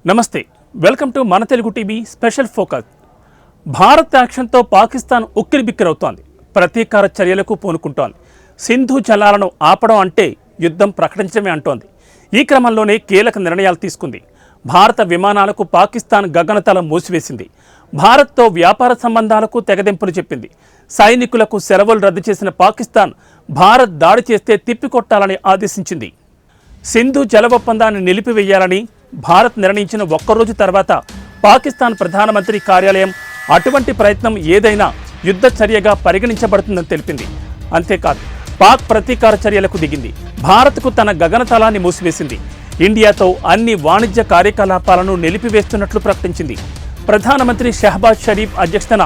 నమస్తే, welcome to మన Telugu TV special focus. Bharat యాక్షన్తో పాకిస్తాన్ ఉక్కిరిబిక్కిరవుతోంది. ప్రతీకార చర్యలకు పూనుకుంటోంది. సింధు జలాలను ఆపడం అంటే యుద్ధం ప్రకటించడమే అంటోంది. ఈ క్రమంలోనే కీలక నిర్ణయాలు తీసుకుంది. భారత విమానాలకు పాకిస్తాన్ గగనతలం మూసివేసింది. భారత్తో వ్యాపార సంబంధాలకు తెగదెంపులు చెప్పింది. సైనికులకు సెలవులు రద్దు చేసిన పాకిస్తాన్ భారత్ దాడి చేస్తే తిప్పికొట్టాలని ఆదేశించింది. సింధు జల ఒప్పందాన్ని నిలిపివేయాలని భారత్ నిర్ణయించిన ఒక్కరోజు తర్వాత పాకిస్తాన్ ప్రధానమంత్రి కార్యాలయం అటువంటి ప్రయత్నం ఏదైనా యుద్ధ చర్యగా పరిగణించబడుతుందని తెలిపింది. అంతేకాదు, పాక్ ప్రతీకార చర్యలకు దిగింది. భారత్కు తన గగనతలాన్ని మూసివేసింది. ఇండియాతో అన్ని వాణిజ్య కార్యకలాపాలను నిలిపివేస్తున్నట్లు ప్రకటించింది. ప్రధానమంత్రి షహబాజ్ షరీఫ్ అధ్యక్షతన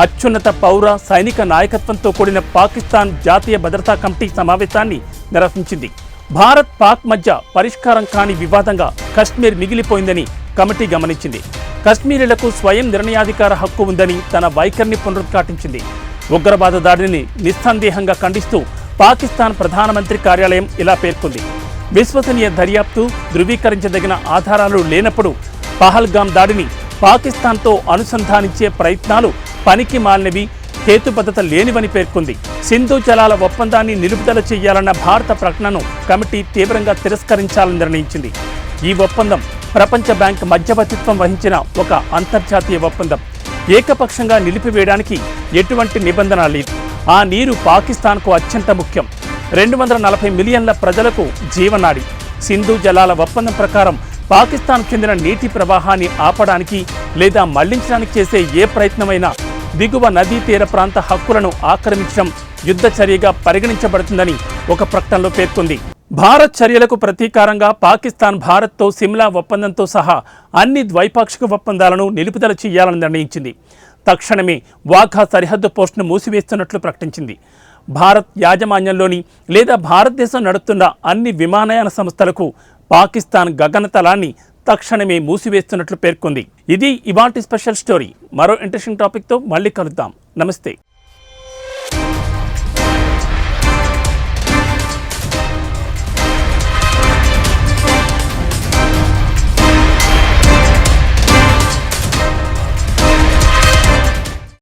అత్యున్నత పౌర సైనిక నాయకత్వంతో కూడిన పాకిస్తాన్ జాతీయ భద్రతా కమిటీ సమావేశాన్ని నిర్వహించింది. భారత్ పాక్ మధ్య పరిష్కారం కాని వివాదంగా కశ్మీర్ మిగిలిపోయిందని కమిటీ గమనించింది. కశ్మీరీలకు స్వయం నిర్ణయాధికార హక్కు ఉందని తన వైఖరిని పునరుద్ఘాటించింది. ఉగ్రవాద దాడిని నిస్సందేహంగా ఖండిస్తూ పాకిస్తాన్ ప్రధానమంత్రి కార్యాలయం ఇలా పేర్కొంది: విశ్వసనీయ దర్యాప్తు, ధృవీకరించదగిన ఆధారాలు లేనప్పుడు పహల్గాం దాడిని పాకిస్తాన్తో అనుసంధానించే ప్రయత్నాలు పనికి మాలినవి, హేతుబద్ధత లేనివని పేర్కొంది. సింధు జలాల ఒప్పందాన్ని నిలుపుదల చేయాలన్న భారత ప్రకటనను కమిటీ తీవ్రంగా తిరస్కరించాలని నిర్ణయించింది. ఈ ఒప్పందం ప్రపంచ బ్యాంక్ మధ్యవర్తిత్వం వహించిన ఒక అంతర్జాతీయ ఒప్పందం. ఏకపక్షంగా నిలిపివేయడానికి ఎటువంటి నిబంధన లేదు. ఆ నీరు పాకిస్తాన్కు అత్యంత ముఖ్యం. 240 మిలియన్ల ప్రజలకు జీవనాడి. సింధు జలాల ఒప్పందం ప్రకారం పాకిస్తాన్ చెందిన నీటి ప్రవాహాన్ని ఆపడానికి లేదా మళ్లించడానికి చేసే ఏ ప్రయత్నమైనా దిగువ నదీ తీర ప్రాంత హక్కులను ఆక్రమించడం యుద్ధ చర్యగా పరిగణించబడుతుందని ఒక ప్రకటనలో పేర్కొంది. భారత్ చర్యలకు ప్రతీకారంగా పాకిస్తాన్ భారత్తో సిమ్లా ఒప్పందంతో సహా అన్ని ద్వైపాక్షిక ఒప్పందాలను నిలుపుదల చేయాలని నిర్ణయించింది. తక్షణమే వాఘా సరిహద్దు పోస్టును మూసివేస్తున్నట్లు ప్రకటించింది. భారత్ యాజమాన్యంలోని లేదా భారతదేశం నడుపుతున్న అన్ని విమానయాన సంస్థలకు పాకిస్తాన్ గగనతలాన్ని తక్షణమే మూసివేస్తున్నట్లు పేర్కొంది. ఇది ఇవాల్టి స్పెషల్ స్టోరీ. మరో ఇంట్రెస్టింగ్ టాపిక్తో మళ్ళీ కలుద్దాం. నమస్తే.